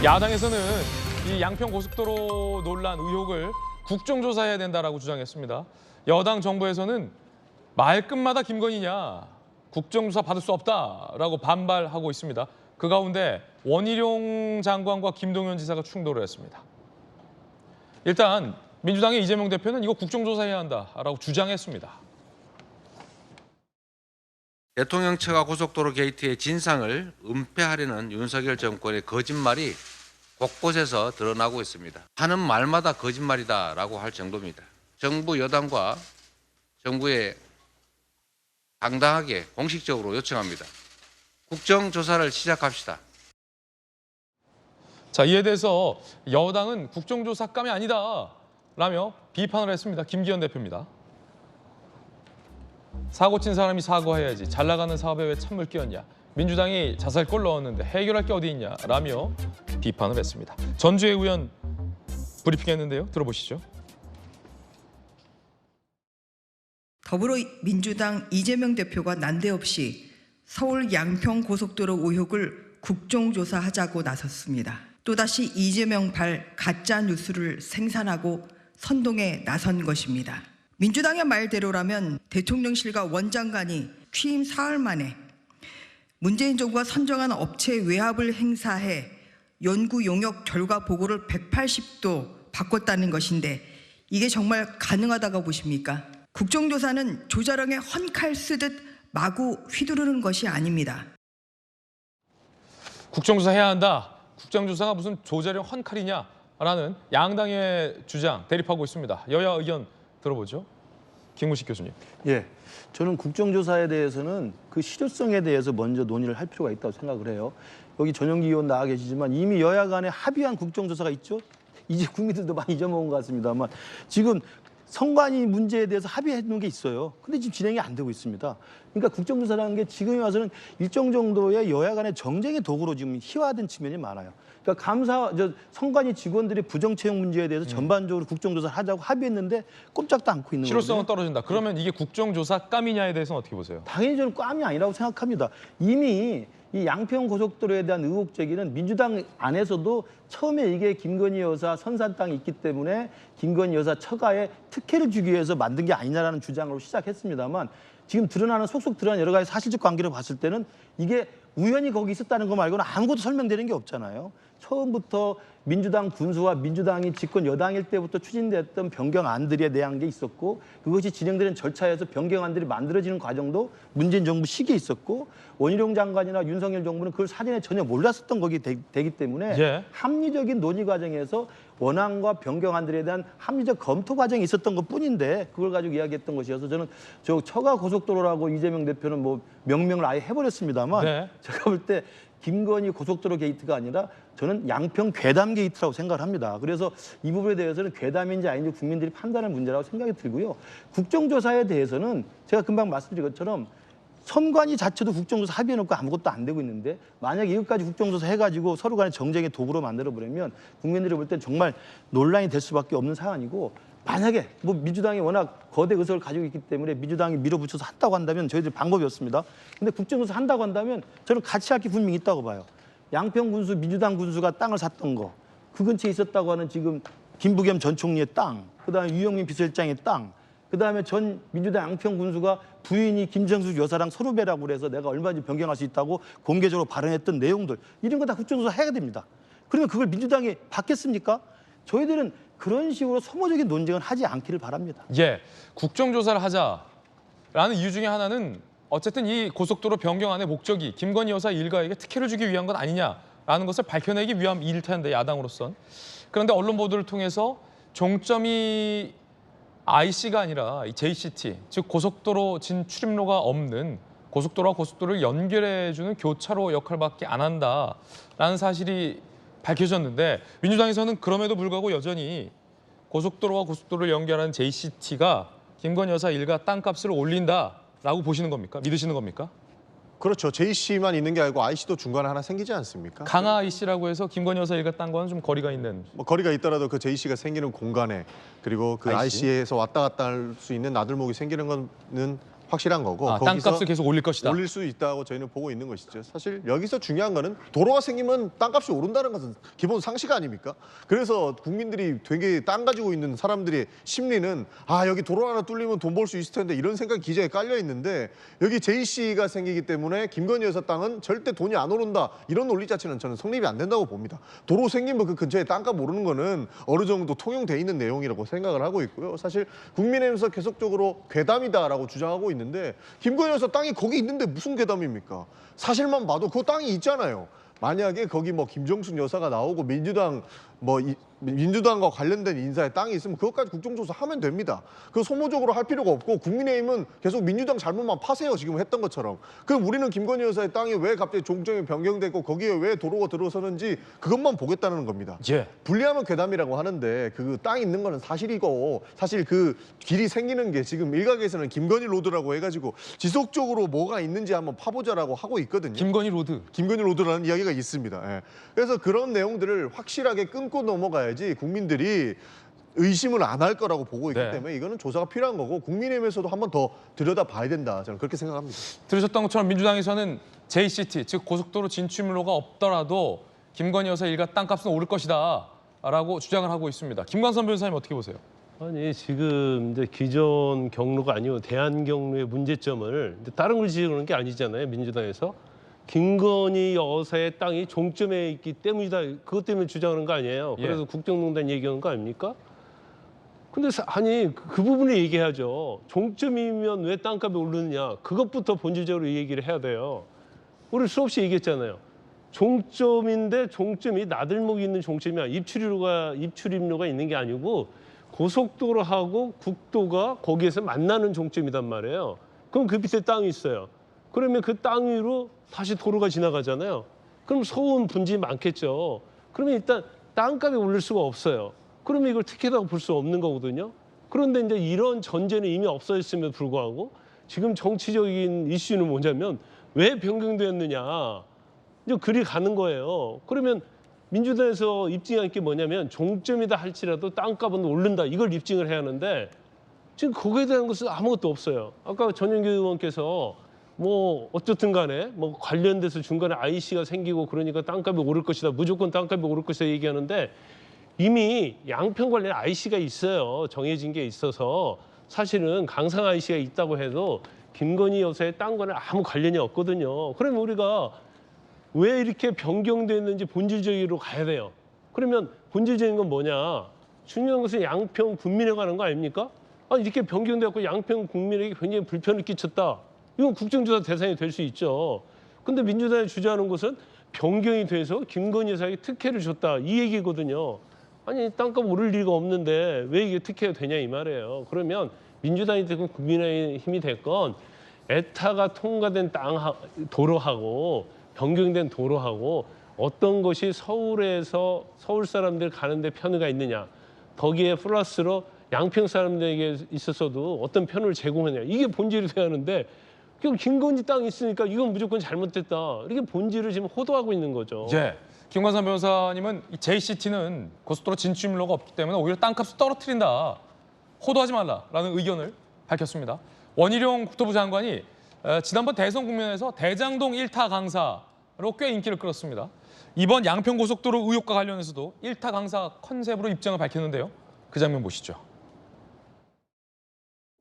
야당에서는 이 양평고속도로 논란 의혹을 국정조사해야 된다라고 주장했습니다. 여당 정부에서는 말끝마다 김건희냐, 국정조사 받을 수 없다라고 반발하고 있습니다. 그 가운데 원희룡 장관과 김동연 지사가 충돌을 했습니다. 일단 민주당의 이재명 대표는 이거 국정조사해야 한다라고 주장했습니다. 대통령 처가 고속도로 게이트의 진상을 은폐하려는 윤석열 정권의 거짓말이 곳곳에서 드러나고 있습니다. 하는 말마다 거짓말이다라고 할 정도입니다. 정부 여당과 정부에 당당하게 공식적으로 요청합니다. 국정조사를 시작합시다. 자, 이에 대해서 여당은 국정조사감이 아니다라며 비판을 했습니다. 김기현 대표입니다. 사고 친 사람이 사과해야지. 잘 나가는 사업에 왜 찬물 끼얹냐. 민주당이 자살골 넣었는데 해결할 게 어디 있냐라며 비판을 했습니다. 전주혜 의원 브리핑했는데요. 들어보시죠. 더불어민주당 이재명 대표가 난데없이 서울 양평고속도로 의혹을 국정조사하자고 나섰습니다. 또다시 이재명발 가짜 뉴스를 생산하고 선동에 나선 것입니다. 민주당의 말대로라면 대통령실과 원장관이 취임 사흘 만에 문재인 정부가 선정한 업체 외압을 행사해 연구 용역 결과 보고를 180도 바꿨다는 것인데 이게 정말 가능하다고 보십니까? 국정조사는 조자룡의 헌칼 쓰듯 마구 휘두르는 것이 아닙니다. 국정조사 해야 한다. 국정조사가 무슨 조자룡 헌칼이냐라는 양당의 주장 대립하고 있습니다. 여야 의견 들어보죠. 김무식 교수님. 예, 저는 국정조사에 대해서는 그 실효성에 대해서 먼저 논의를 할 필요가 있다고 생각을 해요. 여기 전용기 의원 나와 계시지만 이미 여야 간에 합의한 국정조사가 있죠. 이제 국민들도 많이 잊어먹은 것 같습니다만 지금 선관위 문제에 대해서 합의해 놓은 게 있어요. 근데 지금 진행이 안 되고 있습니다. 그러니까 국정조사라는 게 지금에 와서는 일정 정도의 여야 간의 정쟁의 도구로 지금 희화화된 측면이 많아요. 그러니까 선관위 직원들의 부정채용 문제에 대해서 전반적으로 국정조사를 하자고 합의했는데 꼼짝도 않고 있는 거예요. 실효성은 떨어진다. 그러면 이게 국정조사감이냐에 대해서는 어떻게 보세요? 당연히 저는 깜이 아니라고 생각합니다. 이미 이 양평고속도로에 대한 의혹 제기는 민주당 안에서도 처음에 이게 김건희 여사 선산 땅이 있기 때문에 김건희 여사 처가에 특혜를 주기 위해서 만든 게 아니냐라는 주장으로 시작했습니다만 지금 속속 드러나는 여러 가지 사실적 관계를 봤을 때는 이게 우연히 거기 있었다는 거 말고는 아무것도 설명되는 게 없잖아요. 처음부터 민주당 군수와 민주당이 집권 여당일 때부터 추진됐던 변경안들에 대한 게 있었고 그것이 진행되는 절차에서 변경안들이 만들어지는 과정도 문재인 정부 시기에 있었고 원희룡 장관이나 윤석열 정부는 그걸 사전에 전혀 몰랐었던 거기 되기 때문에 예. 합리적인 논의 과정에서 원안과 변경안들에 대한 합리적 검토 과정이 있었던 것뿐인데 그걸 가지고 이야기했던 것이어서 저는 저 처가 고속도로라고 이재명 대표는 뭐 명명을 아예 해버렸습니다만 네. 제가 볼 때 김건희 고속도로 게이트가 아니라 저는 양평 괴담 게이트라고 생각을 합니다. 그래서 이 부분에 대해서는 괴담인지 아닌지 국민들이 판단할 문제라고 생각이 들고요. 국정조사에 대해서는 제가 금방 말씀드린 것처럼 선관위 자체도 국정조사 합의해놓고 아무것도 안 되고 있는데 만약에 이것까지 국정조사 해가지고 서로 간의 정쟁의 도구로 만들어버리면 국민들이 볼 땐 정말 논란이 될 수밖에 없는 사안이고 만약에 뭐 민주당이 워낙 거대 의석을 가지고 있기 때문에 민주당이 밀어붙여서 한다고 한다면 저희들 방법이 없습니다. 근데 국정조사 한다고 한다면 저는 같이 할 게 분명히 있다고 봐요. 양평 군수, 민주당 군수가 땅을 샀던 거, 그 근처에 있었다고 하는 지금 김부겸 전 총리의 땅, 그다음에 유영민 비서실장의 땅, 그다음에 전 민주당 양평 군수가 부인이 김정숙 여사랑 서로배라고 그래서 내가 얼마든지 변경할 수 있다고 공개적으로 발언했던 내용들 이런 거 다 국정조사 해야 됩니다. 그러면 그걸 민주당이 받겠습니까? 저희들은 그런 식으로 소모적인 논쟁을 하지 않기를 바랍니다. 예, 국정조사를 하자라는 이유 중에 하나는 어쨌든 이 고속도로 변경안의 목적이 김건희 여사 일가에게 특혜를 주기 위한 건 아니냐라는 것을 밝혀내기 위함일 텐데 야당으로선. 그런데 언론 보도를 통해서 종점이 IC가 아니라 JCT, 즉 고속도로 진출입로가 없는 고속도로와 고속도로를 연결해주는 교차로 역할밖에 안 한다라는 사실이 밝혀졌는데 민주당에서는 그럼에도 불구하고 여전히 고속도로와 고속도로를 연결하는 JCT가 김건희 여사 일가 땅값을 올린다라고 보시는 겁니까? 믿으시는 겁니까? 그렇죠. JC만 있는 게 아니고 IC도 중간에 하나 생기지 않습니까? 강하 IC라고 해서 김건희 여사 일가 땅과는 좀 거리가 있는. 뭐 거리가 있더라도 그 JC가 생기는 공간에 그리고 그 IC? IC에서 왔다 갔다 할 수 있는 나들목이 생기는 거는 확실한 거고 땅값을 계속 올릴 것이다. 올릴 수 있다고 저희는 보고 있는 것이죠. 사실 여기서 중요한 거는 도로가 생기면 땅값이 오른다는 것은 기본 상식 아닙니까? 그래서 국민들이 되게 땅 가지고 있는 사람들의 심리는 여기 도로 하나 뚫리면 돈 벌 수 있을 텐데 이런 생각이 기저에 깔려 있는데 여기 JC가 생기기 때문에 김건희 여사 땅은 절대 돈이 안 오른다 이런 논리 자체는 저는 성립이 안 된다고 봅니다. 도로 생기면 그 근처에 땅값 오르는 거는 어느 정도 통용돼 있는 내용이라고 생각을 하고 있고요. 사실 국민의힘에서 계속적으로 괴담이다라고 주장하고 있는데 김건희 여사 땅이 거기 있는데 무슨 괴담입니까? 사실만 봐도 그 땅이 있잖아요. 만약에 거기 뭐 김정숙 여사가 나오고 민주당과 관련된 인사의 땅이 있으면 그것까지 국정조사 하면 됩니다. 그 소모적으로 할 필요가 없고 국민의힘은 계속 민주당 잘못만 파세요. 지금 했던 것처럼. 그럼 우리는 김건희 여사의 땅이 왜 갑자기 종점이 변경되고 거기에 왜 도로가 들어서는지 그것만 보겠다는 겁니다. 예. 불리하면 괴담이라고 하는데 그 땅 있는 거는 사실이고 사실 그 길이 생기는 게 지금 일각에서는 김건희 로드라고 해가지고 지속적으로 뭐가 있는지 한번 파보자라고 하고 있거든요. 김건희 로드라는 이야기가 있습니다. 예. 그래서 그런 내용들을 확실하게 끊고 넘어가야지 국민들이 의심을 안 할 거라고 보고 있기 네. 때문에 이거는 조사가 필요한 거고 국민의힘에서도 한번 더 들여다봐야 된다. 저는 그렇게 생각합니다. 들으셨던 것처럼 민주당에서는 JCT, 즉 고속도로 진출로가 없더라도 김건희 여사 일가 땅값은 오를 것이다 라고 주장을 하고 있습니다. 김광선 변호사님 어떻게 보세요? 아니 지금 이제 기존 경로가 아니고 대한 경로의 문제점을 다른 걸 지적하는 게 아니잖아요. 민주당에서 김건희 여사의 땅이 종점에 있기 때문이다. 그것 때문에 주장하는 거 아니에요. 그래서 예. 국정농단 얘기하는 거 아닙니까? 근데 아니 그 부분을 얘기해야죠. 종점이면 왜 땅값이 오르느냐. 그것부터 본질적으로 얘기를 해야 돼요. 우리 수없이 얘기했잖아요. 종점인데 종점이 나들목이 있는 종점이야. 입출입로가 있는 게 아니고 고속도로하고 국도가 거기에서 만나는 종점이단 말이에요. 그럼 그 밑에 땅이 있어요. 그러면 그 땅 위로 다시 도로가 지나가잖아요. 그럼 소음 분진이 많겠죠. 그러면 일단 땅값이 오를 수가 없어요. 그러면 이걸 특혜라고 볼 수 없는 거거든요. 그런데 이제 이런 전제는 이미 없어졌음에도 불구하고 지금 정치적인 이슈는 뭐냐면 왜 변경되었느냐. 이제 그리 가는 거예요. 그러면 민주당에서 입증한 게 뭐냐면 종점이다 할지라도 땅값은 오른다. 이걸 입증을 해야 하는데 지금 거기에 대한 것은 아무것도 없어요. 아까 전영기 의원께서 뭐 어쨌든 간에 뭐 관련돼서 중간에 IC가 생기고 그러니까 땅값이 오를 것이다. 무조건 땅값이 오를 것이다 얘기하는데 이미 양평 관련 IC가 있어요. 정해진 게 있어서 사실은 강상 IC가 있다고 해도 김건희 여사의 땅과는 아무 관련이 없거든요. 그러면 우리가 왜 이렇게 변경됐는지 본질적으로 가야 돼요. 그러면 본질적인 건 뭐냐? 중요한 것은 양평 군민에 관한 거 아닙니까? 이렇게 변경돼갖고 양평 국민에게 굉장히 불편을 끼쳤다. 이건 국정조사 대상이 될 수 있죠. 근데 민주당이 주장하는 것은 변경이 돼서 김건희 여사에게 특혜를 줬다. 이 얘기거든요. 아니 땅값 오를 리가 없는데 왜 이게 특혜가 되냐 이 말이에요. 그러면 민주당이 됐건 국민의힘이 됐건 에타가 통과된 도로하고 변경된 도로하고 어떤 것이 서울에서 서울 사람들 가는데 편의가 있느냐. 거기에 플러스로 양평 사람들에게 있어서도 어떤 편의를 제공하느냐. 이게 본질이 돼야 하는데 그럼 김건희 땅이 있으니까 이건 무조건 잘못됐다. 이렇게 본질을 지금 호도하고 있는 거죠. 예. 김광선 변호사님은 이 JCT는 고속도로 진출로가 없기 때문에 오히려 땅값을 떨어뜨린다. 호도하지 말라라는 의견을 밝혔습니다. 원희룡 국토부 장관이 지난번 대선 국면에서 대장동 1타 강사로 꽤 인기를 끌었습니다. 이번 양평고속도로 의혹과 관련해서도 1타 강사 컨셉으로 입장을 밝혔는데요. 그 장면 보시죠.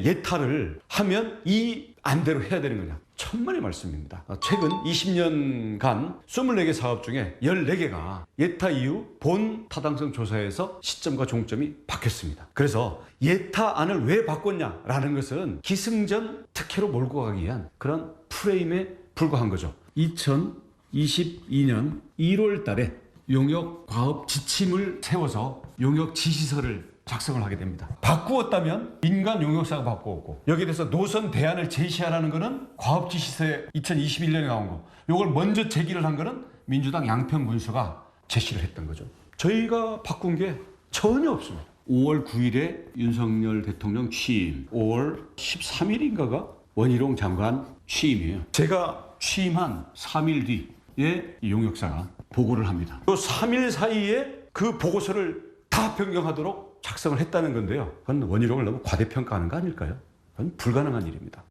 예타를 하면 이 안대로 해야 되는 거냐. 천만의 말씀입니다. 최근 20년간 24개 사업 중에 14개가 예타 이후 본 타당성 조사에서 시점과 종점이 바뀌었습니다. 그래서 예타안을 왜 바꿨냐라는 것은 기승전 특혜로 몰고 가기 위한 그런 프레임에 불과한 거죠. 2022년 1월 달에 용역 과업 지침을 세워서 용역 지시서를 작성을 하게 됩니다. 바꾸었다면 민간 용역사가 바꾸었고 여기에 대해서 노선 대안을 제시하라는 거는 과업지시서에 2021년에 나온 거. 이걸 먼저 제기를 한 거는 민주당 양평군수가 제시를 했던 거죠. 저희가 바꾼 게 전혀 없습니다. 5월 9일에 윤석열 대통령 취임, 5월 13일인가가 원희룡 장관 취임이에요. 제가 취임한 3일 뒤에 용역사가 보고를 합니다. 또 3일 사이에 그 보고서를 다 변경하도록 작성을 했다는 건데요. 그건 원희룡을 너무 과대평가하는 거 아닐까요? 그건 불가능한 일입니다.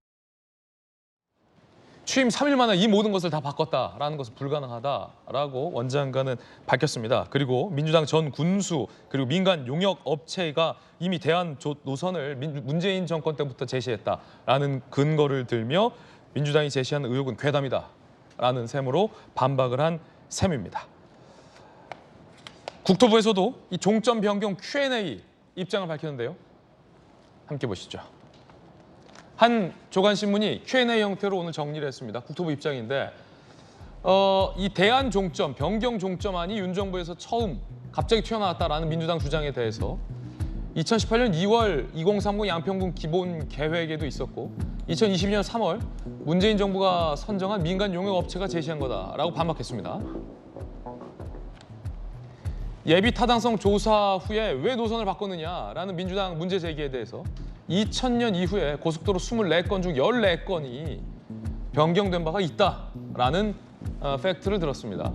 취임 3일 만에 이 모든 것을 다 바꿨다라는 것은 불가능하다라고 원장관은 밝혔습니다. 그리고 민주당 전 군수 그리고 민간 용역 업체가 이미 대안 노선을 문재인 정권 때부터 제시했다라는 근거를 들며 민주당이 제시한 의혹은 괴담이다라는 셈으로 반박을 한 셈입니다. 국토부에서도 이 종점 변경 Q&A 입장을 밝혔는데요. 함께 보시죠. 한 조간신문이 Q&A 형태로 오늘 정리를 했습니다. 국토부 입장인데 이 대안 종점, 변경 종점안이 윤 정부에서 처음 갑자기 튀어나왔다라는 민주당 주장에 대해서 2018년 2월 2030 양평군 기본 계획에도 있었고 2022년 3월 문재인 정부가 선정한 민간 용역 업체가 제시한 거다라고 반박했습니다. 예비 타당성 조사 후에 왜 노선을 바꿨느냐라는 민주당 문제 제기에 대해서 2000년 이후에 고속도로 24건 중 14건이 변경된 바가 있다라는 팩트를 들었습니다.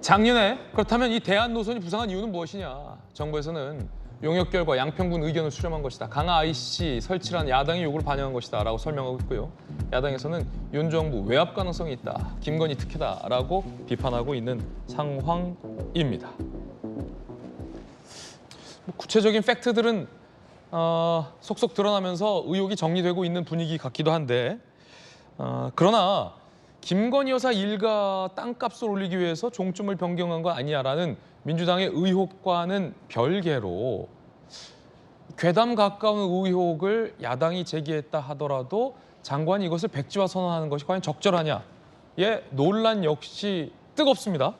작년에 그렇다면 이 대안 노선이 부상한 이유는 무엇이냐? 정부에서는 용역결과 양평군 의견을 수렴한 것이다. 강화 IC 설치란 야당의 요구를 반영한 것이다 라고 설명하고 있고요. 야당에서는 윤 정부 외압 가능성이 있다. 김건희 특혜다라고 비판하고 있는 상황입니다. 구체적인 팩트들은 속속 드러나면서 의혹이 정리되고 있는 분위기 같기도 한데 그러나 김건희 여사 일가 땅값을 올리기 위해서 종점을 변경한 거 아니냐라는 민주당의 의혹과는 별개로 괴담 가까운 의혹을 야당이 제기했다 하더라도 장관이 이것을 백지화 선언하는 것이 과연 적절하냐의 논란 역시 뜨겁습니다.